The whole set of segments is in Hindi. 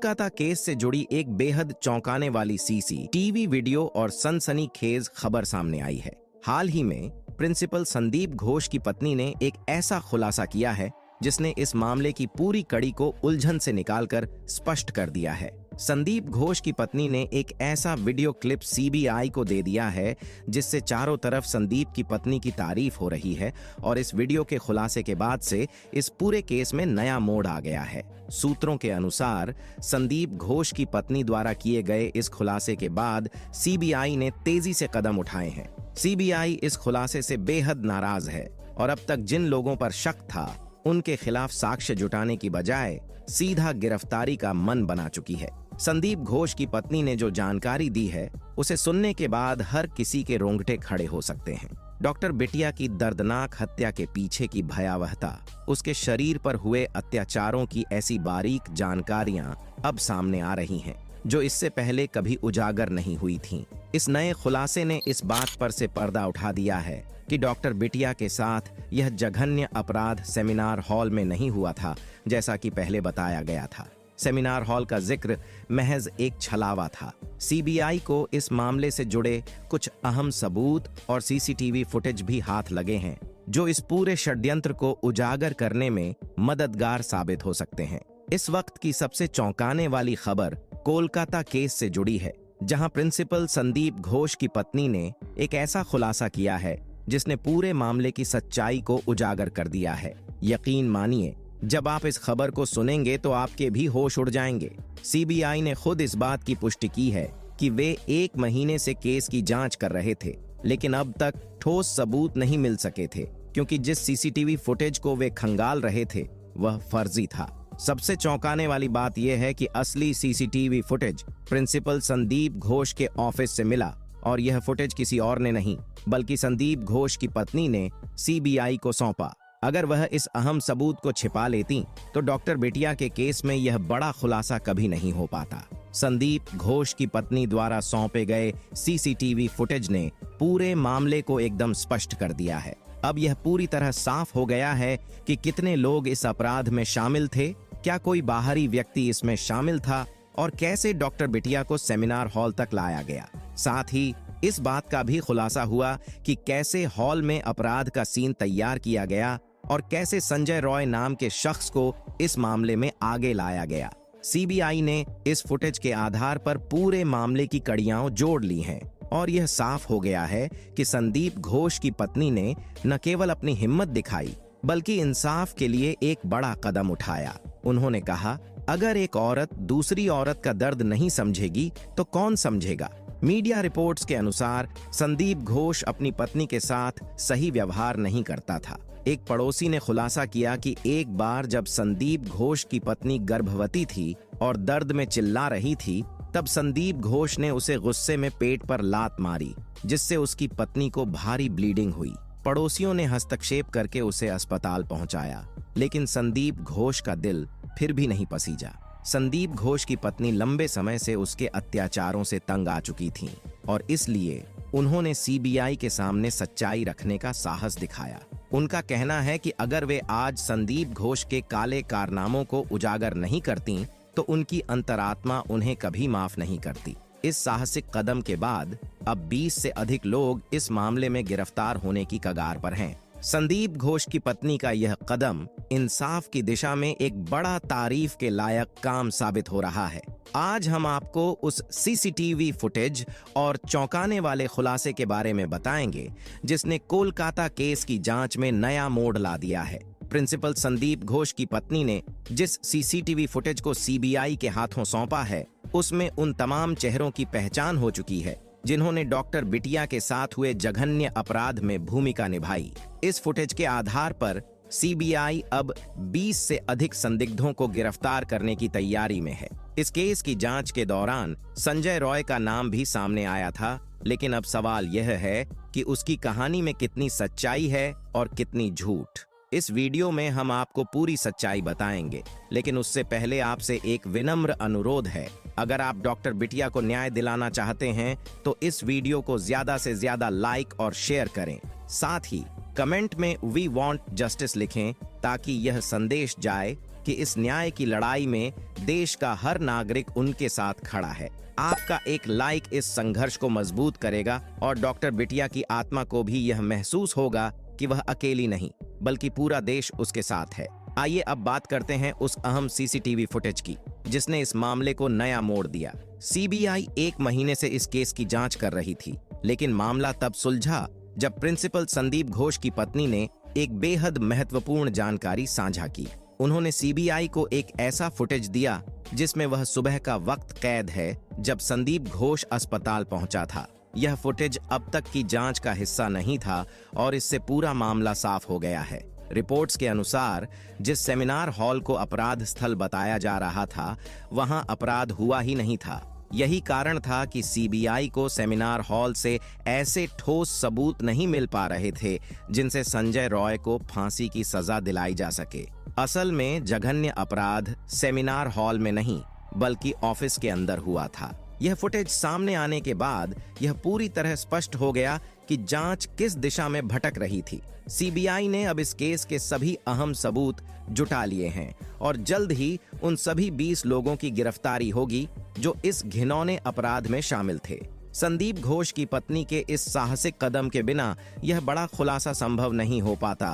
कोलकाता केस से जुड़ी एक बेहद चौंकाने वाली सीसीटीवी वीडियो और सनसनीखेज खबर सामने आई है। हाल ही में प्रिंसिपल संदीप घोष की पत्नी ने एक ऐसा खुलासा किया है जिसने इस मामले की पूरी कड़ी को उलझन से निकालकर स्पष्ट कर दिया है। संदीप घोष की पत्नी ने एक ऐसा वीडियो क्लिप सीबीआई को दे दिया है जिससे चारों तरफ संदीप की पत्नी की तारीफ हो रही है और इस वीडियो के खुलासे के बाद से इस पूरे केस में नया मोड़ आ गया है। सूत्रों के अनुसार संदीप घोष की पत्नी द्वारा किए गए इस खुलासे के बाद सीबीआई ने तेजी से कदम उठाए हैं। सीबीआई इस खुलासे से बेहद नाराज है और अब तक जिन लोगों पर शक था उनके खिलाफ साक्ष्य जुटाने की बजाय सीधा गिरफ्तारी का मन बना चुकी है। संदीप घोष की पत्नी ने जो जानकारी दी है उसे सुनने के बाद हर किसी के रोंगटे खड़े हो सकते हैं। डॉक्टर बिटिया की दर्दनाक हत्या के पीछे की भयावहता, उसके शरीर पर हुए अत्याचारों की ऐसी बारीक जानकारियां अब सामने आ रही हैं जो इससे पहले कभी उजागर नहीं हुई थीं। इस नए खुलासे ने इस बात पर से पर्दा उठा दिया है कि डॉक्टर बिटिया के साथ यह जघन्य अपराध सेमिनार हॉल में नहीं हुआ था जैसा कि पहले बताया गया था। सेमिनार हॉल का जिक्र महज एक छलावा था। सीबीआई को इस मामले से जुड़े कुछ अहम सबूत और सीसीटीवी फुटेज भी हाथ लगे हैं जो इस पूरे षड्यंत्र को उजागर करने में मददगार साबित हो सकते हैं। इस वक्त की सबसे चौंकाने वाली खबर कोलकाता केस से जुड़ी है, जहां प्रिंसिपल संदीप घोष की पत्नी ने एक ऐसा खुलासा किया है जिसने पूरे मामले की सच्चाई को उजागर कर दिया है। यकीन मानिए, जब आप इस खबर को सुनेंगे तो आपके भी होश उड़ जाएंगे। सीबीआई ने खुद इस बात की पुष्टि की है कि वे 1 महीने से केस की जांच कर रहे थे, लेकिन अब तक ठोस सबूत नहीं मिल सके थे क्योंकि जिस सीसीटीवी फुटेज को वे खंगाल रहे थे वह फर्जी था। सबसे चौंकाने वाली बात यह है कि असली CCTV footage principal Sandeep Ghosh के ऑफिस से मिला और यह फुटेज किसी और ने नहीं बल्कि संदीप घोष की पत्नी ने सीबीआई को सौंपा। अगर वह इस अहम सबूत को छिपा लेती तो डॉक्टर बिटिया के केस में यह बड़ा खुलासा कभी नहीं हो पाता। संदीप घोष की पत्नी द्वारा सौंपे गए सीसीटीवी फुटेज ने पूरे मामले को एकदम स्पष्ट कर दिया है। अब यह पूरी तरह साफ हो गया है कि कितने लोग इस अपराध में शामिल थे, क्या कोई बाहरी व्यक्ति इसमें शामिल था और कैसे डॉक्टर बिटिया को सेमिनार हॉल तक लाया गया। साथ ही इस बात का भी खुलासा हुआ कि कैसे हॉल में अपराध का सीन तैयार किया गया और कैसे संजय रॉय नाम के शख्स को इस मामले में आगे लाया गया। सीबीआई ने इस फुटेज के आधार पर पूरे मामले की कड़ियां जोड़ ली हैं और यह साफ हो गया है कि संदीप घोष की पत्नी ने न केवल अपनी हिम्मत दिखाई बल्कि इंसाफ के लिए एक बड़ा कदम उठाया। उन्होंने कहा, अगर एक औरत दूसरी औरत का दर्द नहीं समझेगी तो कौन समझेगा। मीडिया रिपोर्ट्स के अनुसार संदीप घोष अपनी पत्नी के साथ सही व्यवहार नहीं करता था। एक पड़ोसी ने खुलासा किया कि एक बार जब संदीप घोष की पत्नी गर्भवती थी और दर्द में चिल्ला रही थी, तब संदीप घोष ने उसे गुस्से में पेट पर लात मारी जिससे उसकी पत्नी को भारी ब्लीडिंग हुई। पड़ोसियों ने हस्तक्षेप करके उसे अस्पताल पहुंचाया, लेकिन संदीप घोष का दिल फिर भी नहीं पसीजा। संदीप घोष की पत्नी लंबे समय से उसके अत्याचारों से तंग आ चुकी थीं और इसलिए उन्होंने सीबीआई के सामने सच्चाई रखने का साहस दिखाया। उनका कहना है कि अगर वे आज संदीप घोष के काले कारनामों को उजागर नहीं करती तो उनकी अंतरात्मा उन्हें कभी माफ नहीं करती। इस साहसिक कदम के बाद अब 20 से अधिक लोग इस मामले में गिरफ्तार होने की कगार पर हैं। संदीप घोष की पत्नी का यह कदम इंसाफ की दिशा में एक बड़ा तारीफ के लायक काम साबित हो रहा है। आज हम आपको उस सीसीटीवी फुटेज और चौंकाने वाले खुलासे के बारे में बताएंगे जिसने कोलकाता केस की जांच में नया मोड़ ला दिया है। प्रिंसिपल संदीप घोष की पत्नी ने जिस सीसीटीवी फुटेज को सीबीआई के हाथों सौंपा है उसमें उन तमाम चेहरों की पहचान हो चुकी है जिन्होंने डॉक्टर बिटिया के साथ हुए जघन्य अपराध में भूमिका निभाई। इस फुटेज के आधार पर सीबीआई अब 20 से अधिक संदिग्धों को गिरफ्तार करने की तैयारी में है। इस केस की जांच के दौरान संजय रॉय का नाम भी सामने आया था, लेकिन अब सवाल यह है कि उसकी कहानी में कितनी सच्चाई है और कितनी झूठ। इस वीडियो में हम आपको पूरी सच्चाई बताएंगे, लेकिन उससे पहले आपसे एक विनम्र अनुरोध है। अगर आप डॉक्टर बिटिया को न्याय दिलाना चाहते हैं तो इस वीडियो को ज्यादा से ज्यादा लाइक और शेयर करें। साथ ही कमेंट में वी वांट जस्टिस लिखें ताकि यह संदेश जाए कि इस न्याय की लड़ाई में देश का हर नागरिक उनके साथ खड़ा है। आपका एक लाइक इस संघर्ष को मजबूत करेगा और डॉक्टर बिटिया की आत्मा को भी यह महसूस होगा कि वह अकेली नहीं बल्कि पूरा देश उसके साथ है। आइए अब बात करते हैं उस अहम सीसीटीवी फुटेज की जिसने इस मामले को नया मोड़ दिया। सीबीआई 1 महीने से इस केस की जांच कर रही थी, लेकिन मामला तब सुलझा जब प्रिंसिपल संदीप घोष की पत्नी ने एक बेहद महत्वपूर्ण जानकारी साझा की। उन्होंने सीबीआई को एक ऐसा फुटेज दिया जिसमें वह सुबह का वक्त कैद है जब संदीप घोष अस्पताल पहुंचा था। यह फुटेज अब तक की जांच का हिस्सा नहीं था और इससे पूरा मामला साफ हो गया है। रिपोर्ट्स के अनुसार जिस सेमिनार हॉल को अपराध स्थल बताया जा रहा था, वहां अपराध हुआ ही नहीं था। यही कारण था कि सीबीआई को सेमिनार हॉल से ऐसे ठोस सबूत नहीं मिल पा रहे थे जिनसे संजय रॉय को फांसी की सजा दिलाई जा सके। असल में जघन्य अपराध सेमिनार हॉल में नहीं बल्कि ऑफिस के अंदर हुआ था। यह फुटेज सामने आने के बाद यह पूरी तरह स्पष्ट हो गया कि जांच किस दिशा में भटक रही थी। सीबीआई ने अब इस केस के सभी अहम सबूत जुटा लिए हैं और जल्द ही उन सभी 20 लोगों की गिरफ्तारी होगी जो इस घिनौने अपराध में शामिल थे। संदीप घोष की पत्नी के इस साहसिक कदम के बिना यह बड़ा खुलासा संभव नहीं हो पाता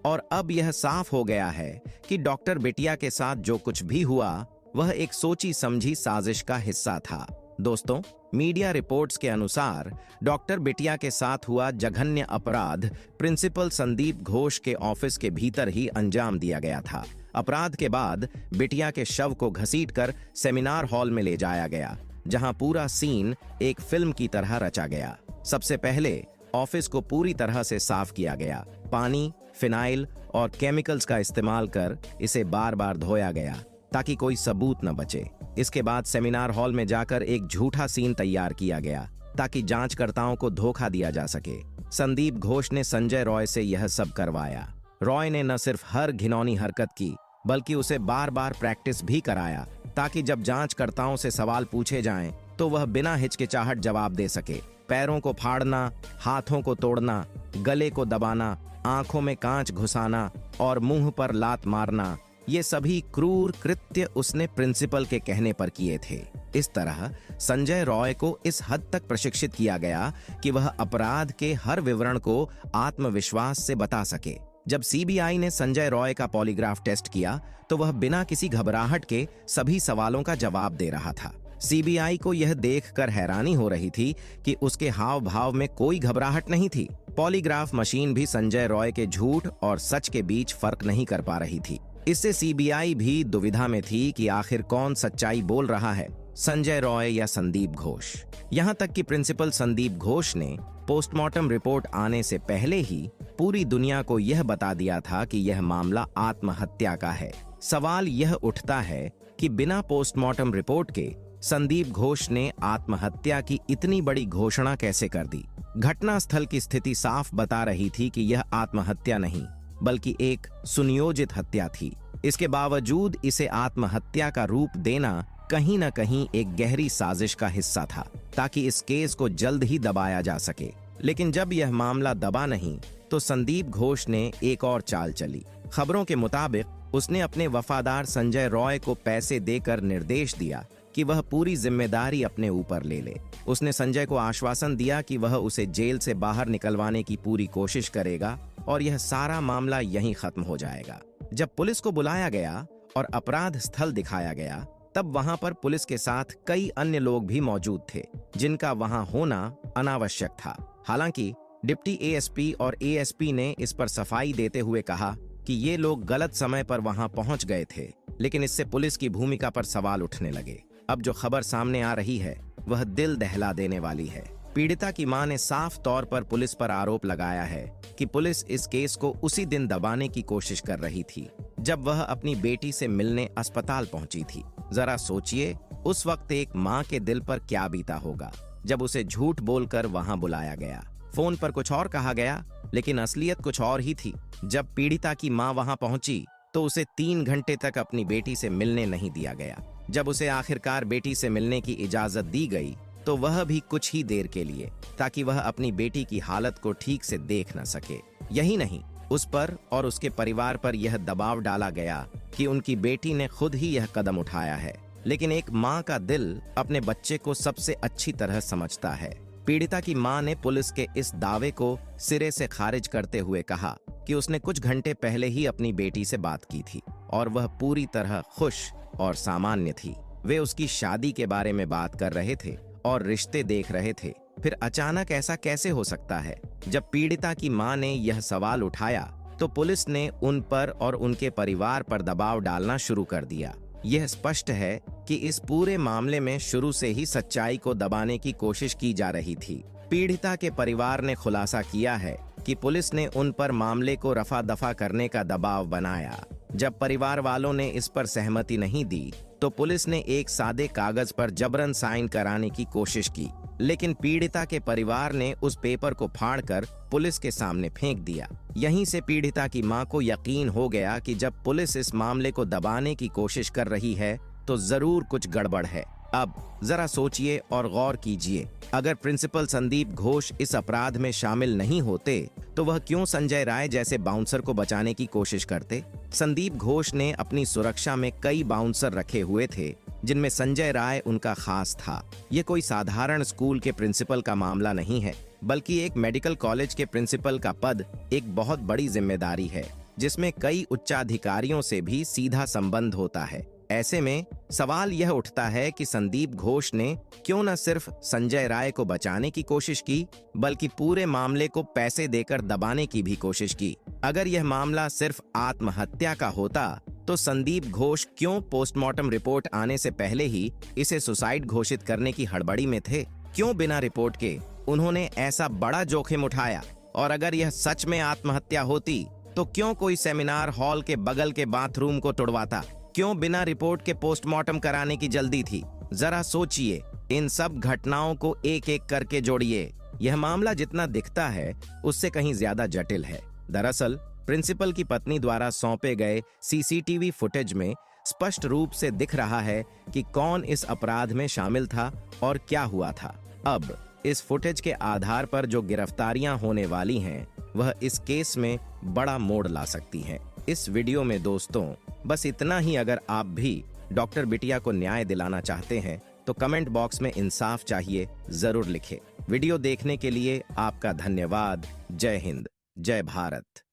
और अब यह साफ हो गया है कि डॉक्टर बिटिया के साथ जो कुछ भी हुआ वह एक सोची समझी साजिश का हिस्सा था। दोस्तों, मीडिया रिपोर्ट्स के अनुसार डॉक्टर बिटिया के साथ हुआ जघन्य अपराध प्रिंसिपल संदीप घोष के ऑफिस के भीतर ही अंजाम दिया गया था। अपराध के बाद बिटिया के शव को घसीटकर सेमिनार हॉल में ले जाया गया, जहां पूरा सीन एक फिल्म की तरह रचा गया। सबसे पहले ऑफिस को पूरी तरह से साफ किया गया। पानी, फिनाइल और केमिकल्स का इस्तेमाल कर इसे बार बार धोया गया ताकि कोई सबूत न बचे। इसके बाद सेमिनार हॉल में जाकर एक झूठा सीन तैयार किया गया ताकि जांचकर्ताओं को धोखा दिया जा सके। संदीप घोष ने संजय रॉय से यह सब करवाया। रॉय ने न सिर्फ हर घिनौनी हरकत की बल्कि उसे बार बार प्रैक्टिस भी कराया ताकि जब जांचकर्ताओं से सवाल पूछे जाएं तो वह बिना हिचकिचाहट जवाब दे सके। पैरों को फाड़ना, हाथों को तोड़ना, गले को दबाना, आंखों में कांच घुसाना और मुंह पर लात मारना, ये सभी क्रूर कृत्य उसने प्रिंसिपल के कहने पर किए थे। इस तरह संजय रॉय को इस हद तक प्रशिक्षित किया गया कि वह अपराध के हर विवरण को आत्मविश्वास से बता सके। जब सीबीआई ने संजय रॉय का पॉलीग्राफ टेस्ट किया तो वह बिना किसी घबराहट के सभी सवालों का जवाब दे रहा था। सीबीआई को यह देखकर हैरानी हो रही थी कि उसके हाव भाव में कोई घबराहट नहीं थी। पॉलीग्राफ मशीन भी संजय रॉय के झूठ और सच के बीच फर्क नहीं कर पा रही थी। इससे सीबीआई भी दुविधा में थी कि आखिर कौन सच्चाई बोल रहा है, संजय रॉय या संदीप घोष। यहां तक कि प्रिंसिपल संदीप घोष ने पोस्टमार्टम रिपोर्ट आने से पहले ही पूरी दुनिया को यह बता दिया था कि यह मामला आत्महत्या का है। सवाल यह उठता है कि बिना पोस्टमार्टम रिपोर्ट के संदीप घोष ने आत्महत्या की इतनी बड़ी घोषणा कैसे कर दी। घटनास्थल की स्थिति साफ बता रही थी कि यह आत्महत्या नहीं बल्कि एक सुनियोजित हत्या थी। इसके बावजूद इसे आत्महत्या का रूप देना कहीं न कहीं एक गहरी साजिश का हिस्सा था ताकि इस केस को जल्द ही दबाया जा सके। लेकिन जब यह मामला दबा नहीं तो संदीप घोष ने एक और चाल चली। खबरों के मुताबिक उसने अपने वफादार संजय रॉय को पैसे देकर निर्देश दिया कि वह पूरी जिम्मेदारी अपने ऊपर ले ले। उसने संजय को आश्वासन दिया कि वह उसे जेल से बाहर निकलवाने की पूरी कोशिश करेगा और यह सारा मामला यहीं खत्म हो जाएगा। जब पुलिस को बुलाया गया और अपराध स्थल दिखाया गया तब वहां पर पुलिस के साथ कई अन्य लोग भी मौजूद थे जिनका वहां होना अनावश्यक था। हालांकि डिप्टी एएसपी और एएसपी ने इस पर सफाई देते हुए कहा कि ये लोग गलत समय पर वहां पहुंच गए थे, लेकिन इससे पुलिस की भूमिका पर सवाल उठने लगे। अब जो खबर सामने आ रही है वह दिल दहला देने वाली है। पीड़िता की मां ने साफ तौर पर पुलिस पर आरोप लगाया है कि पुलिस इस केस को उसी दिन दबाने की कोशिश कर रही थी जब वह अपनी बेटी से मिलने अस्पताल पहुंची थी। जरा सोचिए उस वक्त एक मां के दिल पर क्या बीता होगा जब उसे झूठ बोलकर वहां बुलाया गया। फोन पर कुछ और कहा गया लेकिन असलियत कुछ और ही थी। जब पीड़िता की मां वहां पहुंची तो उसे 3 घंटे तक अपनी बेटी से मिलने नहीं दिया गया। जब उसे आखिरकार बेटी से मिलने की इजाजत दी गई तो वह भी कुछ ही देर के लिए, ताकि वह अपनी बेटी की हालत को ठीक से देख न सके। यही नहीं, उस पर और उसके परिवार पर यह दबाव डाला गया कि उनकी बेटी ने खुद ही यह कदम उठाया है, लेकिन एक माँ का दिल अपने बच्चे को सबसे अच्छी तरह समझता है। पीड़िता की मां ने पुलिस के इस दावे को सिरे से खारिज करते हुए कहा कि उसने कुछ घंटे पहले ही अपनी बेटी से बात की थी और वह पूरी तरह खुश और सामान्य थी। वे उसकी शादी के बारे में बात कर रहे थे और रिश्ते देख रहे थे। फिर अचानक ऐसा कैसे हो सकता है? जब पीड़िता की मां ने यह सवाल उठाया तो पुलिस ने उन पर और उनके परिवार पर दबाव डालना शुरू कर दिया। यह स्पष्ट है कि इस पूरे मामले में शुरू से ही सच्चाई को दबाने की कोशिश की जा रही थी। पीड़िता के परिवार ने खुलासा किया है कि पुलिस ने उन पर मामले को रफा दफा करने का दबाव बनाया। जब परिवार वालों ने इस पर सहमति नहीं दी तो पुलिस ने एक सादे कागज पर जबरन साइन कराने की कोशिश की, लेकिन पीड़िता के परिवार ने उस पेपर को फाड़कर पुलिस के सामने फेंक दिया। यहीं से पीड़िता की मां को यकीन हो गया कि जब पुलिस इस मामले को दबाने की कोशिश कर रही है तो जरूर कुछ गड़बड़ है। अब जरा सोचिए और गौर कीजिए, अगर प्रिंसिपल संदीप घोष इस अपराध में शामिल नहीं होते तो वह क्यों संजय राय जैसे बाउंसर को बचाने की कोशिश करते? संदीप घोष ने अपनी सुरक्षा में कई बाउंसर रखे हुए थे, जिनमें संजय राय उनका खास था। ये कोई साधारण स्कूल के प्रिंसिपल का मामला नहीं है, बल्कि एक मेडिकल कॉलेज के प्रिंसिपल का पद एक बहुत बड़ी जिम्मेदारी है, जिसमें कई उच्चाधिकारियों से भी सीधा संबंध होता है। ऐसे में सवाल यह उठता है कि संदीप घोष ने क्यों न सिर्फ संजय राय को बचाने की कोशिश की, बल्कि पूरे मामले को पैसे देकर दबाने की भी कोशिश की। अगर यह मामला सिर्फ आत्महत्या का होता तो संदीप घोष क्यों पोस्टमार्टम रिपोर्ट आने से पहले ही इसे सुसाइड घोषित करने की हड़बड़ी में थे? क्यों बिना रिपोर्ट के उन्होंने ऐसा बड़ा जोखिम उठाया? और अगर यह सच में आत्महत्या होती तो क्यों कोई सेमिनार हॉल के बगल के बाथरूम को तोड़वाता? क्यों बिना रिपोर्ट के पोस्टमार्टम कराने की जल्दी थी? जरा सोचिए, इन सब घटनाओं को एक एक करके जोड़िए। यह मामला जितना दिखता है उससे कहीं ज्यादा जटिल है। दरअसल प्रिंसिपल की पत्नी द्वारा सौंपे गए सीसीटीवी फुटेज में स्पष्ट रूप से दिख रहा है कि कौन इस अपराध में शामिल था और क्या हुआ था। अब इस फुटेज के आधार पर जो गिरफ्तारियां होने वाली हैं, वह इस केस में बड़ा मोड़ ला सकती हैं। इस वीडियो में दोस्तों बस इतना ही। अगर आप भी डॉक्टर बिटिया को न्याय दिलाना चाहते हैं तो कमेंट बॉक्स में इंसाफ चाहिए जरूर लिखें। वीडियो देखने के लिए आपका धन्यवाद। जय हिंद, जय भारत।